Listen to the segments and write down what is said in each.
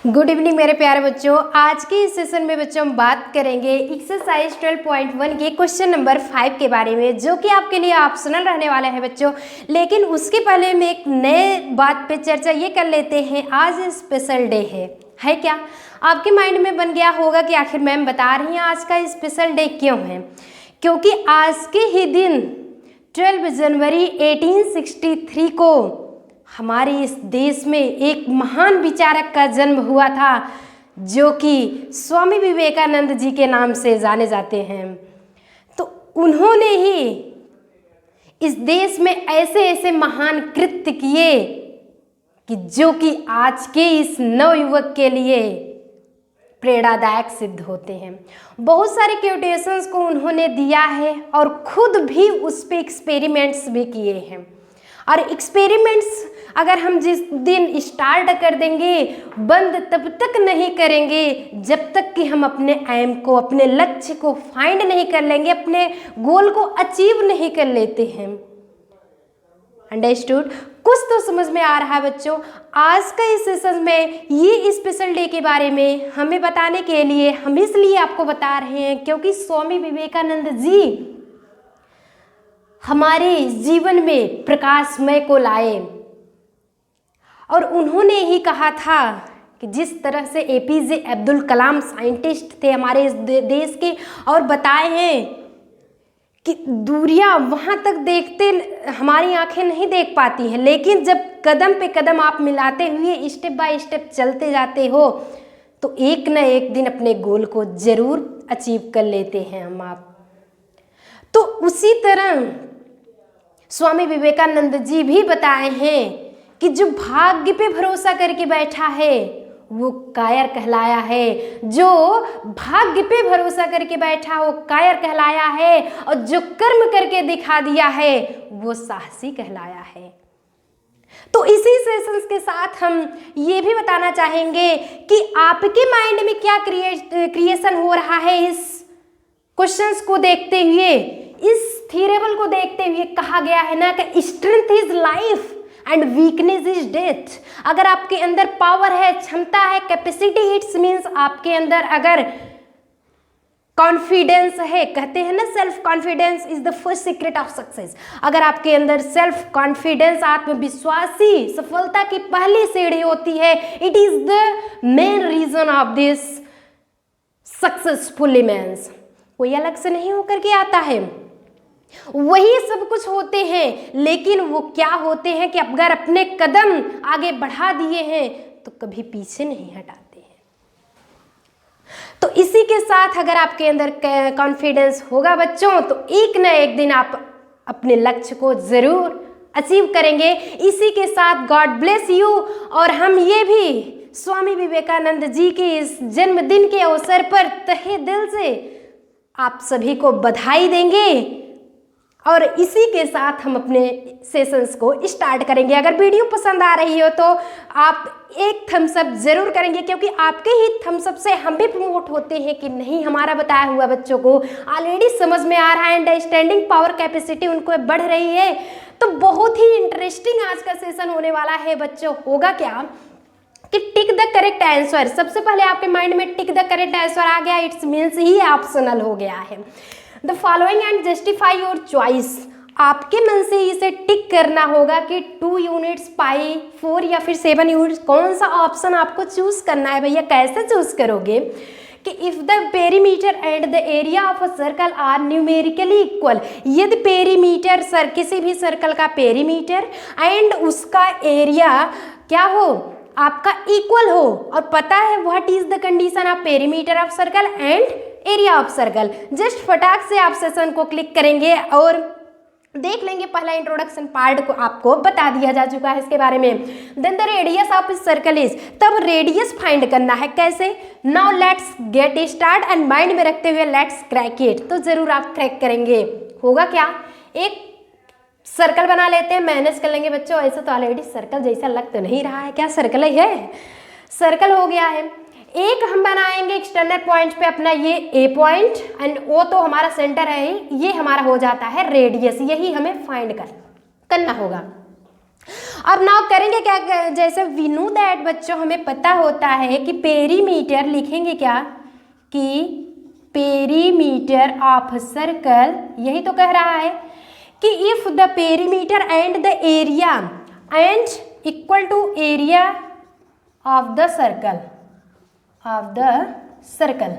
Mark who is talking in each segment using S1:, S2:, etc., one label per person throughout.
S1: Good evening मेरे प्यारे बच्चों। आज के इस सेशन में बच्चों हम बात करेंगे एक्सरसाइज 12.1 के क्वेश्चन नंबर 5 के बारे में, जो कि आपके लिए ऑप्शनल रहने वाला है बच्चों। लेकिन उसके पहले हम एक नए बात पे चर्चा ये कर लेते हैं। आज स्पेशल डे है क्या? आपके माइंड में बन गया होगा कि आखिर मैम बता रही हैं आज का स्पेशल डे क्यों है। क्योंकि आज के ही दिन 12 जनवरी 1863 को हमारे इस देश में एक महान विचारक का जन्म हुआ था, जो कि स्वामी विवेकानंद जी के नाम से जाने जाते हैं। तो उन्होंने ही इस देश में ऐसे ऐसे महान कृत्य किए कि जो कि आज के इस नवयुवक के लिए प्रेरणादायक सिद्ध होते हैं। बहुत सारे क्योटेशंस को उन्होंने दिया है और खुद भी उस पर एक्सपेरिमेंट्स भी किए हैं। और एक्सपेरिमेंट्स अगर हम जिस दिन स्टार्ट कर देंगे, बंद तब तक नहीं करेंगे जब तक कि हम अपने एम को, अपने लक्ष्य को फाइंड नहीं कर लेंगे, अपने गोल को अचीव नहीं कर लेते हैं। अंडरस्टूड? कुछ तो समझ में आ रहा है बच्चों। आज का इस सेशन में ये स्पेशल डे के बारे में हमें बताने के लिए हम इसलिए आपको बता रहे हैं क्योंकि स्वामी विवेकानंद जी हमारे जीवन में प्रकाशमय को लाए। और उन्होंने ही कहा था कि जिस तरह से एपीजे अब्दुल कलाम साइंटिस्ट थे हमारे इस देश के, और बताए हैं कि दूरियां वहां तक देखते हमारी आंखें नहीं देख पाती हैं, लेकिन जब कदम पे कदम आप मिलाते हुए स्टेप बाय स्टेप चलते जाते हो तो एक न एक दिन अपने गोल को जरूर अचीव कर लेते हैं हम आप। तो उसी तरह स्वामी विवेकानंद जी भी बताए हैं कि जो भाग्य पे भरोसा करके बैठा है वो कायर कहलाया है। जो भाग्य पे भरोसा करके बैठा वो कायर कहलाया है, और जो कर्म करके दिखा दिया है वो साहसी कहलाया है। तो इसी सेशंस के साथ हम ये भी बताना चाहेंगे कि आपके माइंड में क्या क्रिएशन हो रहा है इस क्वेश्चंस को देखते हुए, इस थ्योरेबल को देखते हुए। कहा गया है ना कि strength is life and weakness is death. अगर आपके अंदर पावर है, क्षमता है, कैपेसिटी, इट्स मीन्स आपके अंदर अगर कॉन्फिडेंस है, कहते हैं ना self confidence is the first secret of success. अगर आपके अंदर सेल्फ कॉन्फिडेंस, आत्मविश्वासी सफलता की पहली सीढ़ी होती है, it is the main reason of this successful immense. कोई अलग से नहीं होकर के आता है, वही सब कुछ होते हैं। लेकिन वो क्या होते हैं कि अगर अपने कदम आगे बढ़ा दिए हैं तो कभी पीछे नहीं हटाते हैं। तो इसी के साथ अगर आपके अंदर कॉन्फिडेंस होगा बच्चों, तो एक न एक दिन आप अपने लक्ष्य को जरूर अचीव करेंगे। इसी के साथ गॉड ब्लेस यू। और हम ये भी स्वामी विवेकानंद जी के इस जन्मदिन के अवसर पर तहे दिल से आप सभी को बधाई देंगे। और इसी के साथ हम अपने सेशंस को स्टार्ट करेंगे। अगर वीडियो पसंद आ रही हो तो आप एक थम्स अप जरूर करेंगे, क्योंकि आपके ही थम्स अप से हम भी प्रमोट होते हैं कि नहीं, हमारा बताया हुआ बच्चों को ऑलरेडी समझ में आ रहा है, अंडरस्टैंडिंग पावर कैपेसिटी उनको बढ़ रही है। तो बहुत ही इंटरेस्टिंग आज का सेशन होने वाला है बच्चों। होगा क्या कि टिक द करेक्ट आंसर। सबसे पहले आपके माइंड में टिक द करेक्ट आंसर आ गया, इट्स मीन्स ही ऑप्शनल हो गया है। The following and justify your choice. आपके मन से इसे टिक करना होगा कि 2 यूनिट्स, पाई, 4 या फिर 7 यूनिट्स, कौन सा ऑप्शन आपको चूज करना है भैया। कैसे चूज करोगे कि if the perimeter and the area of a circle are numerically equal. यदि पेरीमीटर किसी भी सर्कल का पेरीमीटर एंड उसका एरिया क्या हो, आपका इक्वल हो। और पता है what is the condition of perimeter of circle and area of circle. Just फटाक से आप सेशन को क्लिक करेंगे और देख लेंगे। पहला इंट्रोडक्शन पार्ट को आपको बता दिया जा चुका है इसके बारे में। Then the radius of circle is, तब रेडियस फाइंड करना है। कैसे? Now let's get start and mind में रखते हुए लेट्स क्रैक इट। तो जरूर आप क्रैक करेंगे। होगा क्या, एक सर्कल बना लेते हैं, मैनेज कर लेंगे बच्चों। ऐसा तो ऑलरेडी सर्कल जैसा लग तो नहीं रहा है, क्या सर्कल ही है, सर्कल हो गया है। एक हम बनाएंगे एक्सटर्नल पॉइंट पे अपना ये ए पॉइंट, एंड ओ तो हमारा सेंटर है ही, ये हमारा हो जाता है रेडियस। यही हमें फाइंड करना होगा। अब नाउ करेंगे क्या, जैसे वी नो दैट बच्चों हमें पता होता है कि पेरीमीटर लिखेंगे क्या कि पेरीमीटर ऑफ सर्कल, यही तो कह रहा है कि if the perimeter and the area and equal to area of the circle,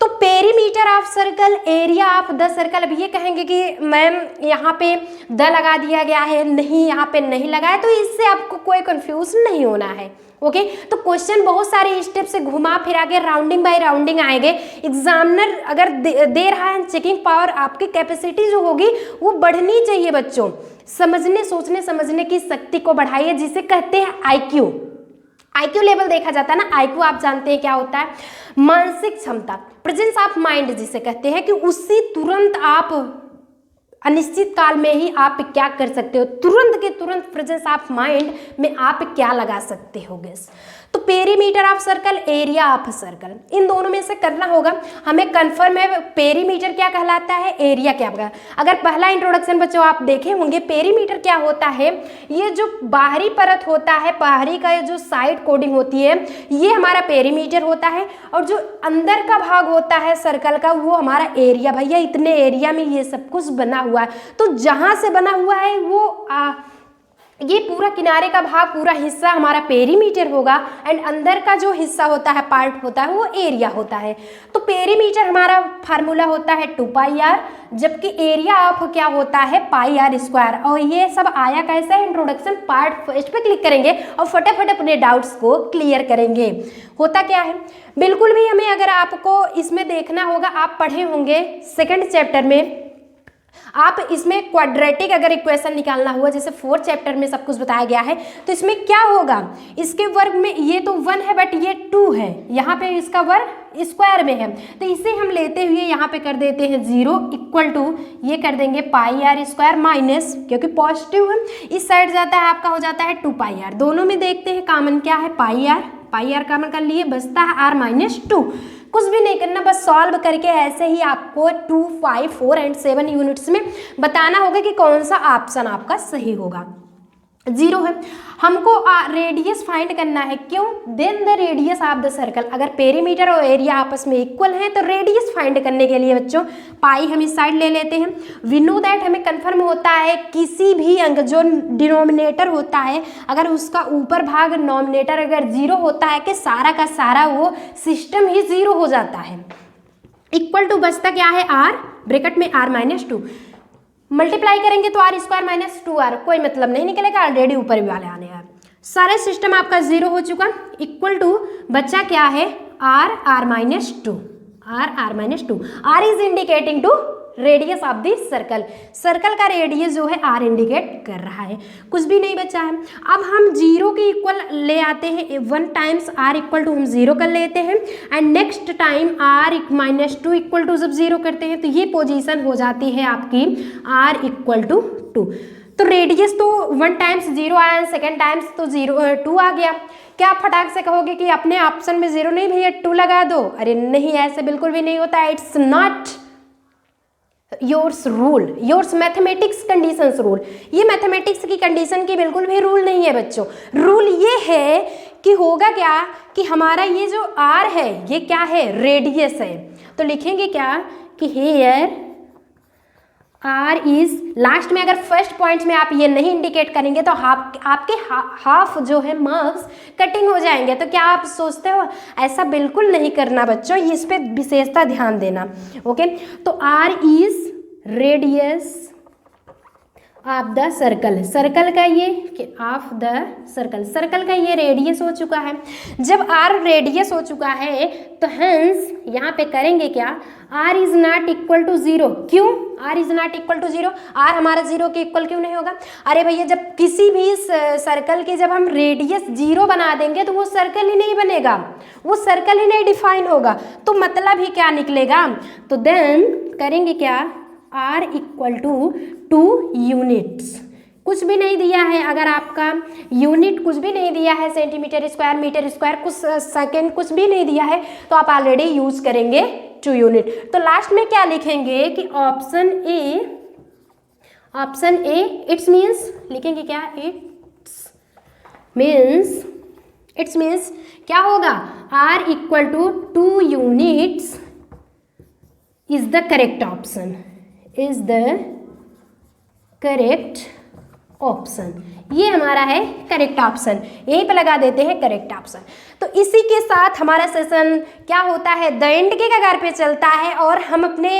S1: तो perimeter of circle, area of the circle. अब ये कहेंगे कि मैम यहाँ पे द लगा दिया गया है, नहीं यहाँ पे नहीं लगा है, तो इससे आपको कोई कंफ्यूज नहीं होना है। ओके, तो क्वेश्चन बहुत सारे स्टेप से घुमा फिरा के राउंडिंग बाय राउंडिंग आएंगे। एग्जामिनर अगर दे रहा है, चेकिंग पावर, आपकी कैपेसिटी जो होगी वो बढ़नी चाहिए बच्चों। समझने, सोचने समझने की शक्ति को बढ़ाइए, जिसे कहते हैं आईक्यू। आईक्यू लेवल देखा जाता है ना। आईक्यू आप जानते हैं क्या होता है, मानसिक क्षमता, प्रेजेंस ऑफ माइंड जिसे कहते हैं, कि उसी तुरंत आप अनिश्चित काल में ही आप क्या कर सकते हो, तुरंत के तुरंत प्रेजेंस ऑफ माइंड में आप क्या लगा सकते हो गेस। तो perimeter of circle, area of circle, इन दोनों में से करना होगा हमें। कंफर्म है पेरीमीटर क्या कहलाता है, एरिया क्या होगा। अगर पहला इंट्रोडक्शन बच्चों आप देखे होंगे, पेरीमीटर क्या होता है, ये जो बाहरी परत होता है, बाहरी का जो साइड कोडिंग होती है, ये हमारा पेरीमीटर होता है, और जो अंदर का भाग होता है सर्कल का, वो हमारा एरिया। भैया इतने एरिया में ये सब कुछ बना हुआ है, तो जहां से बना हुआ है वो ये पूरा किनारे का भाग, पूरा हिस्सा हमारा पेरीमीटर होगा, एंड अंदर का जो हिस्सा होता है, पार्ट होता है, वो एरिया होता है। तो पेरीमीटर हमारा फार्मूला होता है 2πr, जबकि एरिया ऑफ क्या होता है πr स्क्वायर। और ये सब आया कैसे है, इंट्रोडक्शन पार्ट फर्स्ट पे क्लिक करेंगे और फटाफट अपने डाउट्स को क्लियर करेंगे। होता क्या है, बिल्कुल भी हमें अगर आपको इसमें देखना होगा, आप पढ़े होंगे सेकेंड चैप्टर में, आप इसमें क्वाड्रेटिक अगर इक्वेशन निकालना हुआ, जैसे 4th चैप्टर में सब कुछ बताया गया है, तो इसमें क्या होगा, इसके वर्ग में ये तो 1 है बट ये 2 है, यहाँ पे इसका वर्ग स्क्वायर में है, तो इसे हम लेते हुए यहाँ पे कर देते हैं 0 इक्वल टू, ये कर देंगे πr स्क्वायर माइनस, क्योंकि पॉजिटिव है इस साइड जाता है, आपका हो जाता है 2πr। दोनों में देखते हैं कॉमन क्या है, πr कॉमन कर लिए, बचता है r - 2। कुछ भी नहीं करना, बस सॉल्व करके ऐसे ही आपको 2, 5, 4 एंड 7 यूनिट्स में बताना होगा कि कौन सा ऑप्शन आपका सही होगा। 0 है, हमको रेडियस फाइंड करना है, क्यों, then the radius of the circle. अगर पेरीमीटर और एरिया आपस में इक्वल है तो रेडियस फाइंड करने के लिए बच्चों पाई हम इस साइड ले लेते हैं। वी नो दैट हमें कंफर्म होता है किसी भी अंक जो डिनोमिनेटर होता है, अगर उसका ऊपर भाग नॉमिनेटर अगर 0 होता है कि सारा का सारा वो सिस्टम ही 0 हो जाता है। इक्वल टू बचता क्या है, r, ब्रैकेट में r - 2, मल्टीप्लाई करेंगे तो r स्क्वायर माइनस 2r, कोई मतलब नहीं निकलेगा, ऑलरेडी ऊपर भी वाले आने हैं। सारा सिस्टम आपका 0 हो चुका। इक्वल टू बच्चा क्या है, r - 2, r - 2, r is indicating to radius of the circle. Circle का रेडियस जो है r इंडिकेट कर रहा है, कुछ भी नहीं बचा है। अब हम 0 के इक्वल ले आते हैं, 1 टाइम्स r इक्वल टू हम 0 कर लेते हैं, and next time r - 2 equal to जब 0 करते हैं तो ये पोजीशन हो जाती है आपकी r इक्वल टू 2। तो रेडियस तो 1 टाइम्स 0 आया, सेकेंड टाइम्स तो 2 आ गया। क्या आप फटाक से कहोगे कि अपने ऑप्शन में 0 नहीं भैया 2 लगा दो, अरे नहीं, ऐसे बिल्कुल भी नहीं होता। It's not yours rule, yours mathematics conditions rule. ये मैथमेटिक्स की कंडीशन की बिल्कुल भी रूल नहीं है बच्चों। रूल ये है कि होगा क्या कि हमारा ये जो r है ये क्या है, रेडियस है, तो लिखेंगे क्या कि हेयर r इज, लास्ट में अगर फर्स्ट पॉइंट में आप ये नहीं इंडिकेट करेंगे तो आपके हाफ जो है मार्क्स कटिंग हो जाएंगे। तो क्या आप सोचते हो, ऐसा बिल्कुल नहीं करना बच्चों, इस पे विशेषता ध्यान देना। ओके, तो r is radius of the circle, circle का ये ऑफ द सर्कल, सर्कल का ये रेडियस हो चुका है। जब r रेडियस हो चुका है तो हेंस यहाँ पे करेंगे क्या, r is not equal to 0। क्यों r is not equal to 0, r हमारा 0 के इक्वल क्यों नहीं होगा? अरे भैया जब किसी भी सर्कल के जब हम रेडियस 0 बना देंगे तो वो सर्कल ही नहीं बनेगा, वो सर्कल ही नहीं डिफाइन होगा, तो मतलब ही क्या निकलेगा। तो देन करेंगे क्या, r इक्वल टू 2 यूनिट्स, कुछ भी नहीं दिया है, अगर आपका यूनिट कुछ भी नहीं दिया है, सेंटीमीटर स्क्वायर, मीटर स्क्वायर, कुछ सेकेंड कुछ भी नहीं दिया है, तो आप ऑलरेडी यूज करेंगे 2 यूनिट। तो लास्ट में क्या लिखेंगे कि ऑप्शन ए इट्स मीन्स लिखेंगे क्या, मीन्स इट्स मीन्स क्या होगा, R equal to 2 units is the correct option, is the correct option. ये हमारा है करेक्ट ऑप्शन, यहीं पे लगा देते हैं करेक्ट ऑप्शन। तो इसी के साथ हमारा सेशन क्या होता है, द एंड के कगार पे चलता है और हम अपने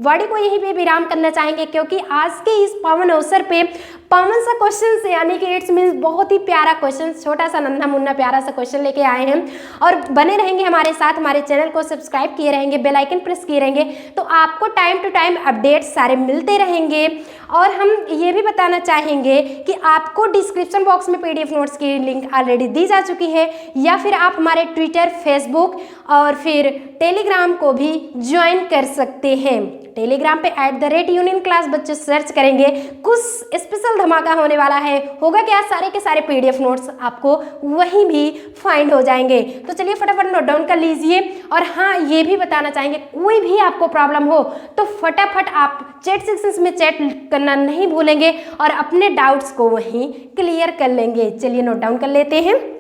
S1: बॉडी को यहीं पे विराम करना चाहेंगे, क्योंकि आज के इस पावन अवसर पे पावन सा क्वेश्चन यानी कि इट्स मीन्स बहुत ही प्यारा क्वेश्चन, छोटा सा नन्हा मुन्ना प्यारा सा क्वेश्चन लेके आए हैं। और बने रहेंगे हमारे साथ, हमारे चैनल को सब्सक्राइब किए रहेंगे, बेल आइकन प्रेस किए रहेंगे, तो आपको टाइम टू टाइम अपडेट्स सारे मिलते रहेंगे। और हम ये भी बताना चाहेंगे कि आपको डिस्क्रिप्शन बॉक्स में PDF नोट्स की लिंक ऑलरेडी दी जा चुकी है, या फिर आप हमारे ट्विटर, फेसबुक और फिर टेलीग्राम को भी ज्वाइन कर सकते हैं। टेलीग्राम पे @यूनियन क्लास बच्चे सर्च करेंगे, कुछ स्पेशल धमाका होने वाला है। होगा क्या, सारे के सारे PDF नोट्स आपको वहीं भी फाइंड हो जाएंगे। तो चलिए फटाफट नोट डाउन कर लीजिए। और हाँ, ये भी बताना चाहेंगे, कोई भी आपको प्रॉब्लम हो तो फटाफट आप चैट सेक्शन में चैट करना नहीं भूलेंगे और अपने डाउट्स को वहीं क्लियर कर लेंगे। चलिए नोट डाउन कर लेते हैं।